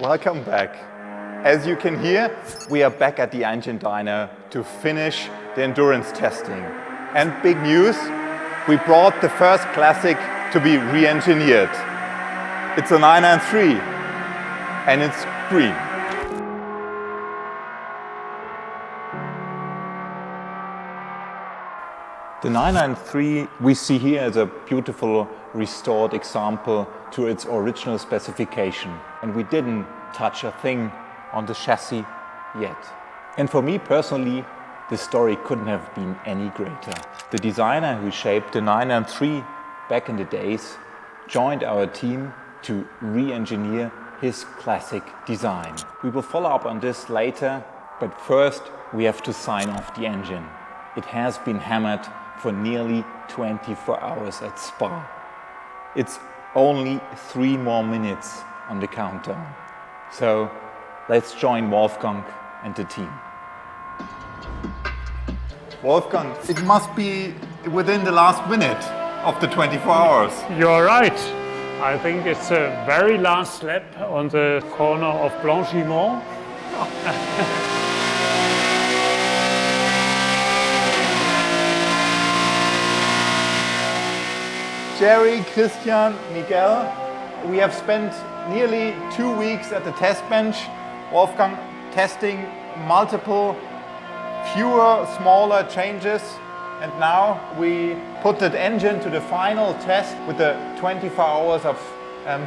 Welcome back. As you can hear, we are back at the engine dyno to finish the endurance testing. And big news, we brought the first Classic to be re-engineered. It's a 993 and it's green. The 993 we see here as a beautiful restored example to its original specification. And we didn't touch a thing on the chassis yet. And for me personally, the story couldn't have been any greater. The designer who shaped the 993 back in the days joined our team to re-engineer his Classic design. We will follow up on this later, but first we have to sign off the engine. It has been hammered for nearly 24 hours at Spa. It's only 3 more minutes on the countdown. So let's join Wolfgang and the team. Wolfgang, it must be within the last minute of the 24 hours. You're right. I think it's a very last lap on the corner of Blanchimont. Jerry, Christian, Miguel, we have spent nearly 2 weeks at the test bench. Wolfgang testing multiple, fewer, smaller changes. And now we put that engine to the final test with the 24 hours of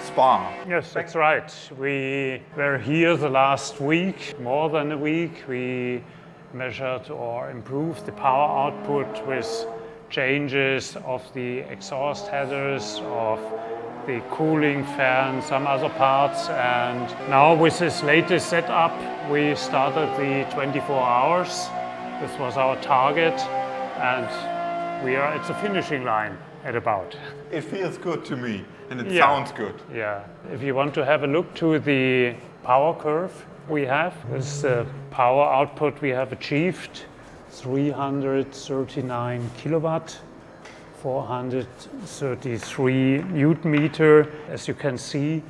Spa. Yes, that's right. We were here the last week, more than a week. We measured or improved the power output with changes of the exhaust headers, of the cooling fan, some other parts. And now with this latest setup, we started the 24 hours. This was our target. And we are at the finishing line at about. It feels good to me and it sounds good. Yeah. If you want to have a look to the power curve we have, this is the power output we have achieved. 339 kilowatt, 433 newton meter. As you can see,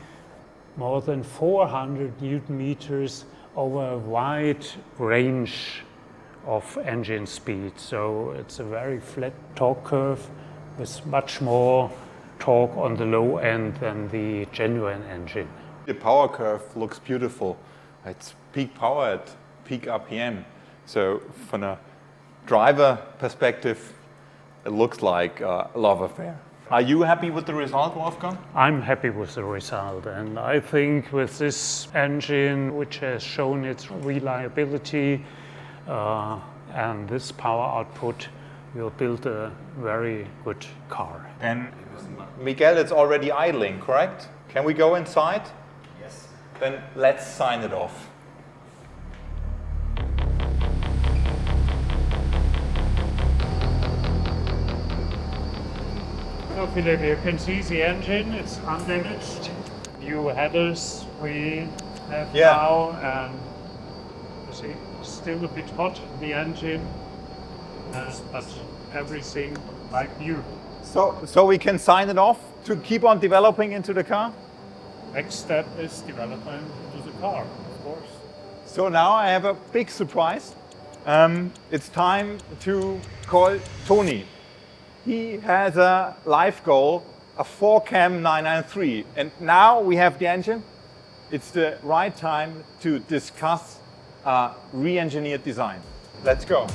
more than 400 newton meters over a wide range of engine speed. So it's a very flat torque curve with much more torque on the low end than the genuine engine. The power curve looks beautiful. It's peak power at peak RPM. So from a driver perspective, it looks like a love affair. Are you happy with the result, Wolfgang? I'm happy with the result, and I think with this engine, which has shown its reliability and this power output, we'll build a very good car. And Miguel, it's already idling, correct? Can we go inside? Yes. Then let's sign it off. So Philip, you can see the engine, it's undamaged. New headers we have now, and you see, it's still a bit hot in the engine, but everything like new. So we can sign it off to keep on developing into the car? Next step is development into the car, of course. So now I have a big surprise. It's time to call Tony. He has a life goal, a 4-cam 993. And now we have the engine. It's the right time to discuss a re-engineered design. Let's go.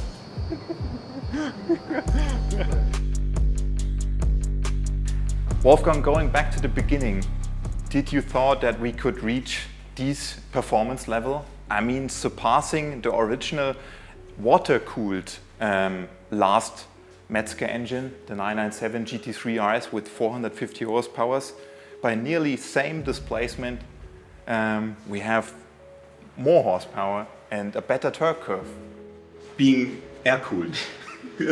Wolfgang, going back to the beginning, did you thought that we could reach this performance level? I mean, surpassing the original water-cooled last Metzger engine, the 997 GT3 RS with 450 horsepower, by nearly same displacement. We have more horsepower and a better torque curve, being air-cooled.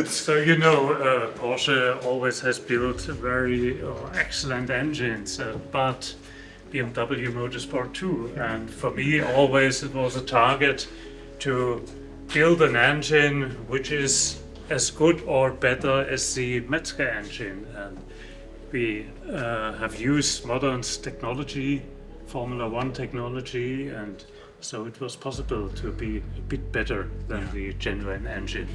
So you know, Porsche always has built very excellent engines, but BMW Motorsport too. And for me, always it was a target to build an engine which is as good or better as the Metzger engine. And we have used modern technology Formula One technology, and so it was possible to be a bit better than the genuine engine.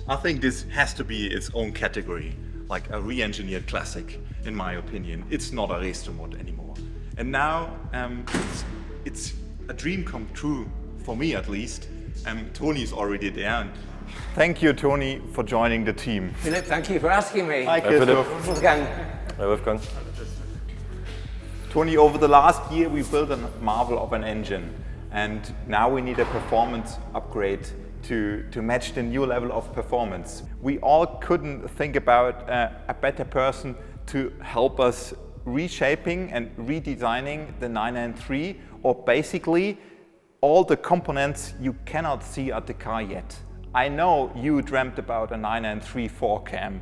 I think this has to be its own category, like a re-engineered classic, in my opinion. It's not a race to mod anymore. And now it's a dream come true, for me at least. Tony is already there. And thank you, Tony, for joining the team. Philip, thank you for asking me. Hi, Christoph. Wolfgang. Hi, Wolfgang. Tony, over the last year, we built a marvel of an engine. And now we need a performance upgrade to match the new level of performance. We all couldn't think about a better person to help us reshaping and redesigning the 993, or basically all the components you cannot see at the car yet. I know you dreamt about a 993 4CAM.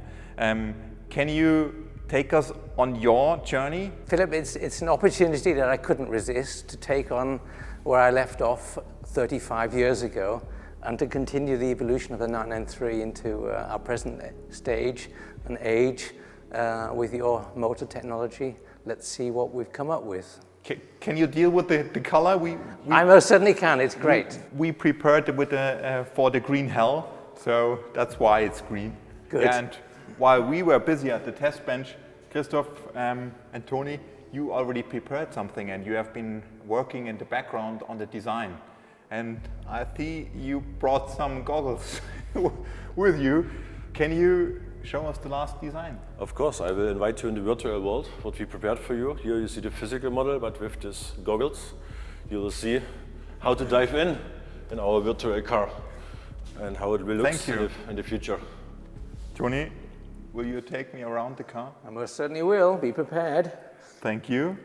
Can you take us on your journey? Philip, it's an opportunity that I couldn't resist to take on where I left off 35 years ago and to continue the evolution of the 993 into our present stage and age with your motor technology. Let's see what we've come up with. Can you deal with the color? I most certainly can, it's great. We prepared it with for the green hell, so that's why it's green. Good. And while we were busy at the test bench, Christoph and Tony, you already prepared something and you have been working in the background on the design. And I see you brought some goggles with you. Can you show us the last design? Of course, I will invite you in the virtual world, what we prepared for you. Here you see the physical model, but with these goggles, you will see how to dive in our virtual car and how it will look in the future. Tony, will you take me around the car? I most certainly will. Be prepared. Thank you.